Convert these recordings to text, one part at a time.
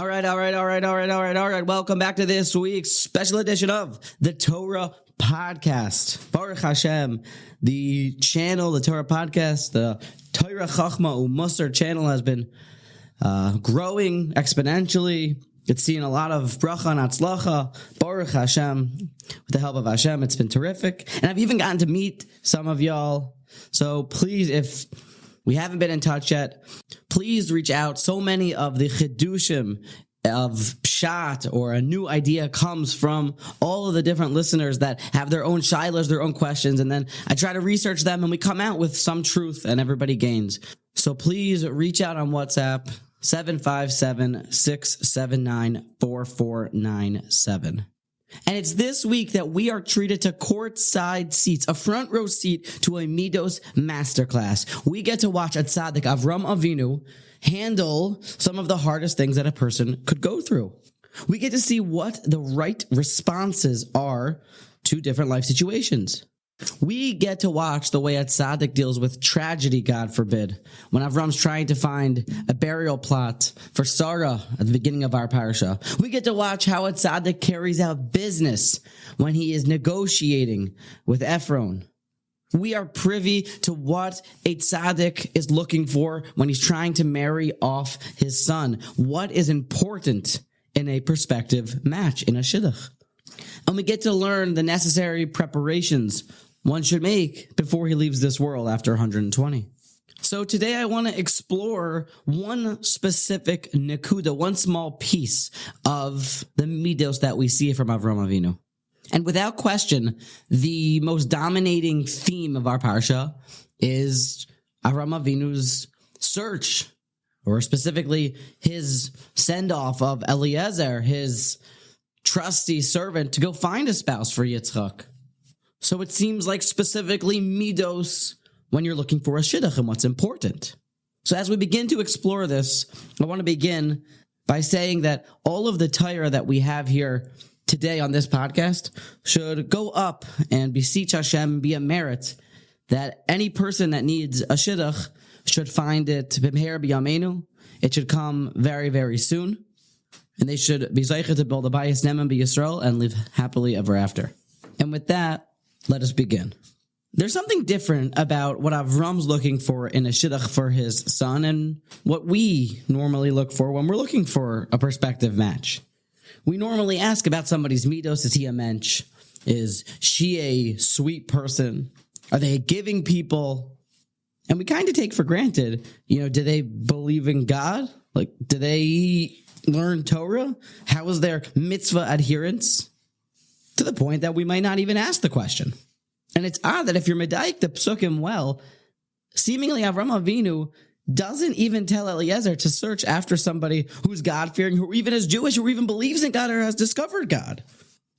All right. Welcome back to this week's special edition of the Torah Podcast. Baruch Hashem, the channel, the Torah Podcast, the Torah Chachma Umusar channel has been growing exponentially. It's seen a lot of bracha and atzlacha. Baruch Hashem, with the help of Hashem, it's been terrific. And I've even gotten to meet some of y'all. So please, if we haven't been in touch yet, please reach out. So many of the chidushim of pshat or a new idea comes from all of the different listeners that have their own shilas, their own questions, and then I try to research them and we come out with some truth and everybody gains. So please reach out on WhatsApp, 757-679-4497. And it's this week that we are treated to courtside seats, a front row seat to a Middos masterclass. We get to watch a tzaddik, Avraham Avinu, handle some of the hardest things that a person could go through. We get to see what the right responses are to different life situations. We get to watch the way a tzaddik deals with tragedy, God forbid, when Avram's trying to find a burial plot for Sarah at the beginning of our Parsha. We get to watch how a tzaddik carries out business when he is negotiating with Ephron. We are privy to what a tzaddik is looking for when he's trying to marry off his son. What is important in a prospective match, in a shidduch. And we get to learn the necessary preparations one should make before he leaves this world after 120. So today I want to explore one specific nekuda, one small piece of the middos that we see from Avraham Avinu. And without question, the most dominating theme of our Parsha is Avraham Avinu's search, or specifically his send-off of Eliezer, his trusty servant, to go find a spouse for Yitzchak. So it seems like specifically middos when you're looking for a shidduch and what's important. So as we begin to explore this, I want to begin by saying that all of the Torah that we have here today on this podcast should go up and beseech Hashem, be a merit that any person that needs a shidduch should find it b'meher b'yameinu. It should come very, very soon. And they should be zeicha to build a bayis ne'eman b'Yisrael and live happily ever after. And with that, let us begin. There's something different about what Avram's looking for in a shidduch for his son and what we normally look for when we're looking for a prospective match. We normally ask about somebody's middos. Is he a mensch? Is she a sweet person? Are they giving people? And we kind of take for granted, do they believe in God? Do they learn Torah? How is their mitzvah adherence? To the point that we might not even ask the question. And it's odd that if you're medayik the psukim well, seemingly Avraham Avinu doesn't even tell Eliezer to search after somebody who's God-fearing, who even is Jewish, who even believes in God or has discovered God.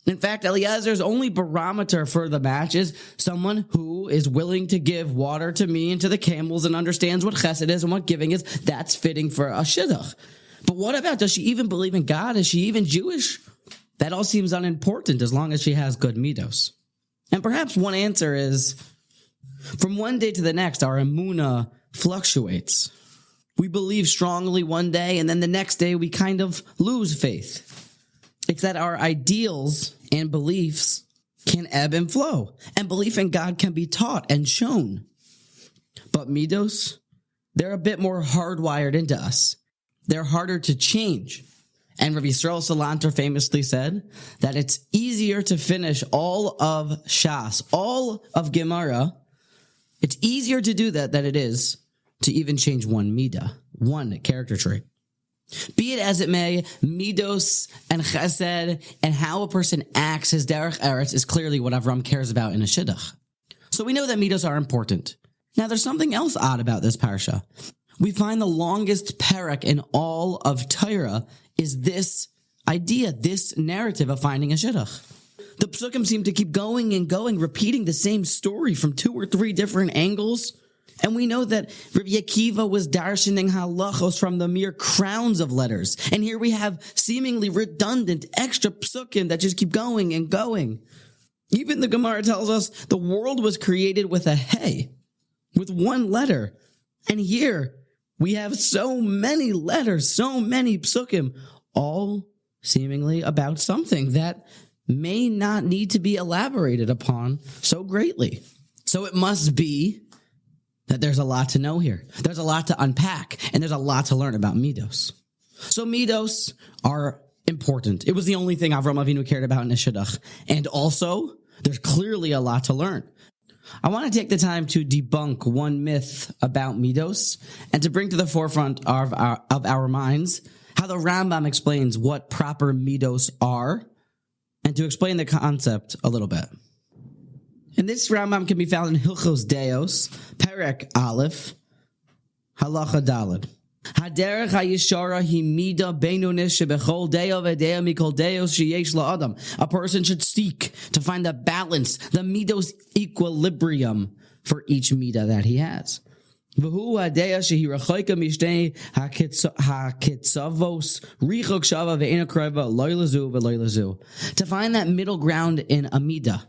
In fact, Eliezer's only barometer for the match is someone who is willing to give water to me and to the camels and understands what chesed is and what giving is. That's fitting for a shidduch. But what about, does she even believe in God? Is she even Jewish? That all seems unimportant as long as she has good middos. And perhaps one answer is, from one day to the next, our emunah fluctuates. We believe strongly one day, and then the next day we kind of lose faith. It's that our ideals and beliefs can ebb and flow, and belief in God can be taught and shown. But middos, they're a bit more hardwired into us. They're harder to change. And Rabbi Yisrael Salanter famously said that it's easier to finish all of Shas, all of Gemara. It's easier to do that than it is to even change one middah, one character trait. Be it as it may, middos and chesed and how a person acts, his derech eretz, is clearly what Avram cares about in a shidduch. So we know that middos are important. Now there's something else odd about this parsha. We find the longest parak in all of Torah is this idea, this narrative of finding a shidduch. The psukim seem to keep going and going, repeating the same story from 2 or 3 different angles. And we know that Rabbi Akiva was darshaning halachos from the mere crowns of letters. And here we have seemingly redundant extra psukim that just keep going and going. Even the Gemara tells us the world was created with a hey, with one letter. And here we have so many letters, so many psukim, all seemingly about something that may not need to be elaborated upon so greatly. So it must be that there's a lot to know here. There's a lot to unpack, and there's a lot to learn about Middos. So Middos are important. It was the only thing Avraham Avinu cared about in his Shidduch. And also, there's clearly a lot to learn. I want to take the time to debunk one myth about Middos and to bring to the forefront of our minds how the Rambam explains what proper Middos are, and to explain the concept a little bit. And this Rambam can be found in Hilchos Deos, Perek Aleph, Halacha Daled. Haderech hayishara hi mida beinonish shebechol deo v'deo mikol deos sheyesh la'adam. A person should seek to find the balance, the midos equilibrium for each midah that he has. V'hu hadea shehi rachoika mishtei hakitzavos richok shava ve'ena kreva loy lazu v'loy lazu. To find that middle ground in a midah,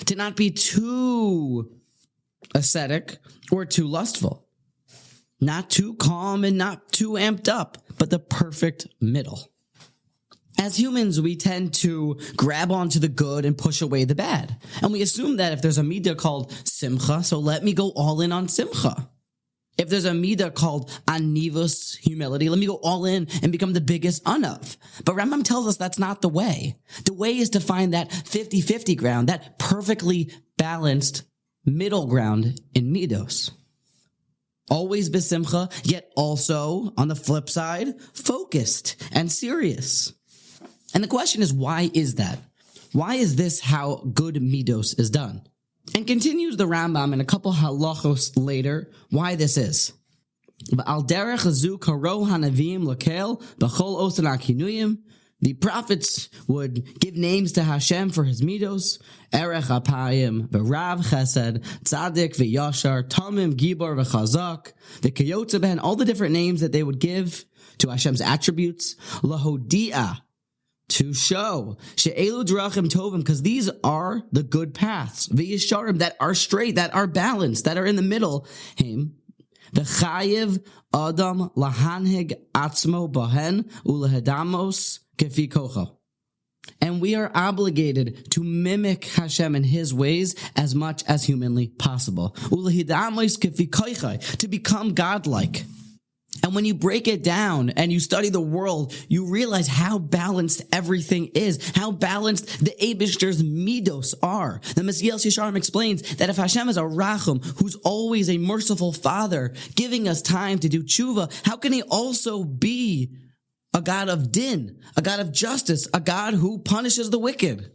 to not be too ascetic or too lustful. Not too calm and not too amped up, but the perfect middle. As humans, we tend to grab onto the good and push away the bad. And we assume that if there's a midah called simcha, so let me go all in on simcha. If there's a midah called anivus, humility, let me go all in and become the biggest anav. But Rambam tells us that's not the way. The way is to find that 50-50 ground, that perfectly balanced middle ground in Middos. Always besimcha, yet also, on the flip side, focused and serious. And the question is, why is that? Why is this how good Middos is done? And continues the Rambam in a couple halachos later, why this is. V'al derech hazu karo hanavim lakel b'chol osan hakinuyim. The prophets would give names to Hashem for his Middos, Erech Apayim, B'Rav Chesed, Tzadik V'Yashar, Tamim, Gibor V'Chazak, V'Kayotze Ben, all the different names that they would give to Hashem's attributes, Lahodia, to show, She'elu Drachim Tovim, because these are the good paths, V'Yisharim, that are straight, that are balanced, that are in the middle, Him, V'Chayiv Adam Lahanhig Atzmo Bahen Ulehedamos Kefi Kocho. And we are obligated to mimic Hashem in his ways as much as humanly possible. Ulehedamos Kefi Kocho, to become godlike. And when you break it down and you study the world, you realize how balanced everything is, how balanced the Eibishter's Middos are. The Mesilas Yesharim explains that if Hashem is a Rachum, who's always a merciful Father, giving us time to do tshuva, how can he also be a God of din, a God of justice, a God who punishes the wicked?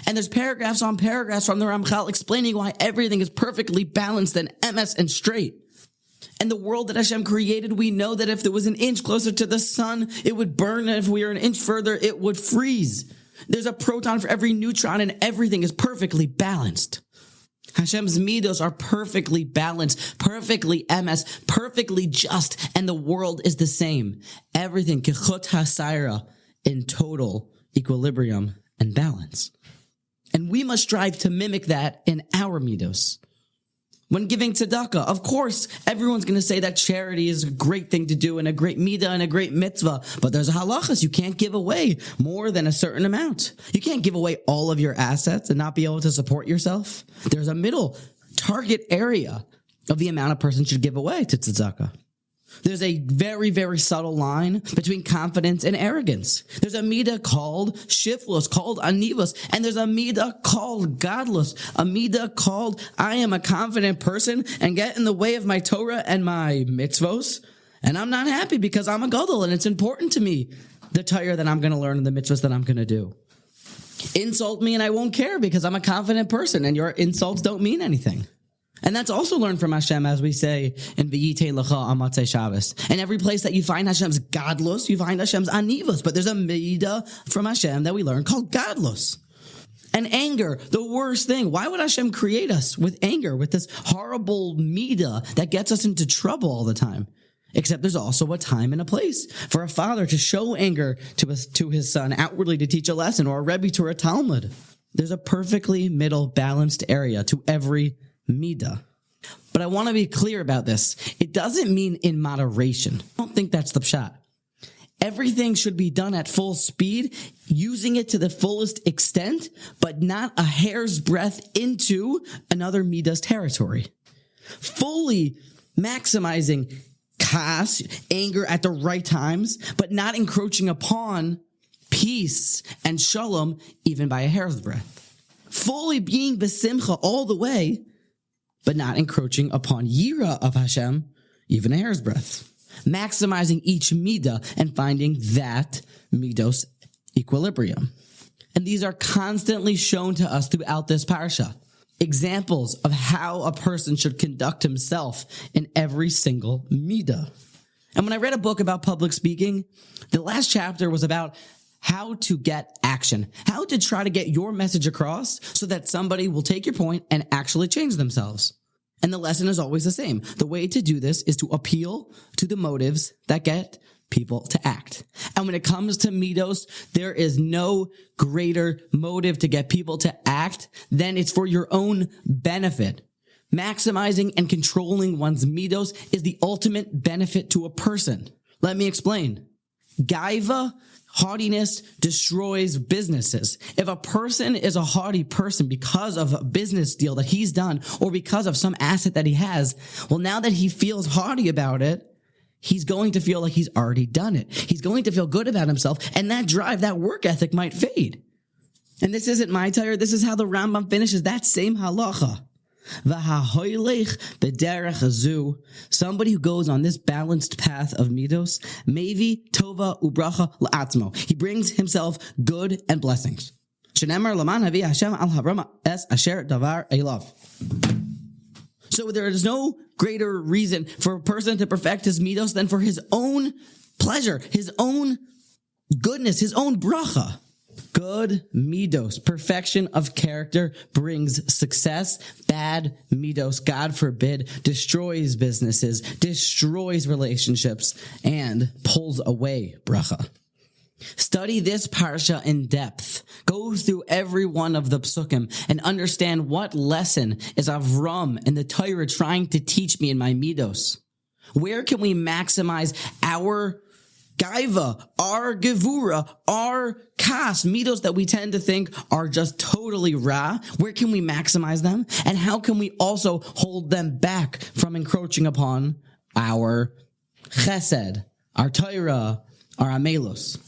And there's paragraphs on paragraphs from the Ramchal explaining why everything is perfectly balanced and emes and straight. And the world that Hashem created, we know that if there was an inch closer to the sun, it would burn, and if we were an inch further, it would freeze. There's a proton for every neutron, and everything is perfectly balanced. Hashem's Middos are perfectly balanced, perfectly emes, perfectly just, and the world is the same. Everything, kechot hasaira, in total equilibrium and balance. And we must strive to mimic that in our Middos. When giving tzedakah, of course, everyone's going to say that charity is a great thing to do and a great midah and a great mitzvah. But there's a halachas. You can't give away more than a certain amount. You can't give away all of your assets and not be able to support yourself. There's a middle target area of the amount a person should give away to tzedakah. There's a very, very subtle line between confidence and arrogance. There's a midah called shiflus, called anivus, and there's a midah called godless, a midah called I am a confident person and get in the way of my Torah and my mitzvos, and I'm not happy because I'm a gadol and it's important to me, the Torah that I'm going to learn and the mitzvos that I'm going to do. Insult me and I won't care because I'm a confident person and your insults don't mean anything. And that's also learned from Hashem, as we say in V'yitein Lecha on Motzei Shabbos. And every place that you find Hashem's godless, you find Hashem's anivus. But there's a midah from Hashem that we learn called godless. And anger, the worst thing. Why would Hashem create us with anger, with this horrible midah that gets us into trouble all the time? Except there's also a time and a place for a father to show anger to his son, outwardly to teach a lesson, or a rebbe to a Talmud. There's a perfectly middle, balanced area to every midah. But I want to be clear about this. It doesn't mean in moderation. I don't think that's the pshat. Everything should be done at full speed, using it to the fullest extent, but not a hair's breadth into another Middah's territory. Fully maximizing kas, anger at the right times, but not encroaching upon peace and shalom even by a hair's breadth. Fully being besimcha all the way, but not encroaching upon yira of Hashem even a hair's breadth. Maximizing each Middah and finding that Middos equilibrium. And these are constantly shown to us throughout this Parsha. Examples of how a person should conduct himself in every single Middah. And when I read a book about public speaking, the last chapter was about how to get action, how to try to get your message across so that somebody will take your point and actually change themselves. And the lesson is always the same. The way to do this is to appeal to the motives that get people to act. And when it comes to Middos, there is no greater motive to get people to act than it's for your own benefit. Maximizing and controlling one's Middos is the ultimate benefit to a person. Let me explain. Gaiva, haughtiness, destroys businesses. If a person is a haughty person because of a business deal that he's done or because of some asset that he has, well, now that he feels haughty about it, he's going to feel like he's already done it. He's going to feel good about himself, and that drive, that work ethic might fade. And this isn't my Torah. This is how the Rambam finishes that same halacha. V'hahoylech b'derech hazu, somebody who goes on this balanced path of Middos, mevi tova ubracha la'atzmo. He brings himself good and blessings. Shenemar laman havi Hashem al Avraham es asher Dvar elav. So there is no greater reason for a person to perfect his Middos than for his own pleasure, his own goodness, his own bracha. Good Middos, perfection of character, brings success. Bad Middos, God forbid, destroys businesses, destroys relationships, and pulls away bracha. Study this Parsha in depth. Go through every one of the psukim and understand what lesson is Avraham and the Torah trying to teach me in my Middos. Where can we maximize our Gaiva, our Gevura, our Kas, Middos that we tend to think are just totally Ra? Where can we maximize them? And how can we also hold them back from encroaching upon our Chesed, our Torah, our Amelos?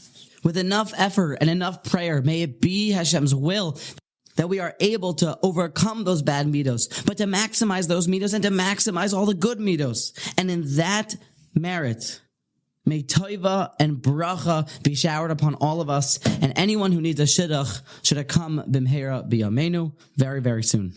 With enough effort and enough prayer, may it be Hashem's will that we are able to overcome those bad Middos, but to maximize those Middos and to maximize all the good Middos. And in that merit, may Toiva and Bracha be showered upon all of us, and anyone who needs a shidduch should come bimheira b'yameinu very, very soon.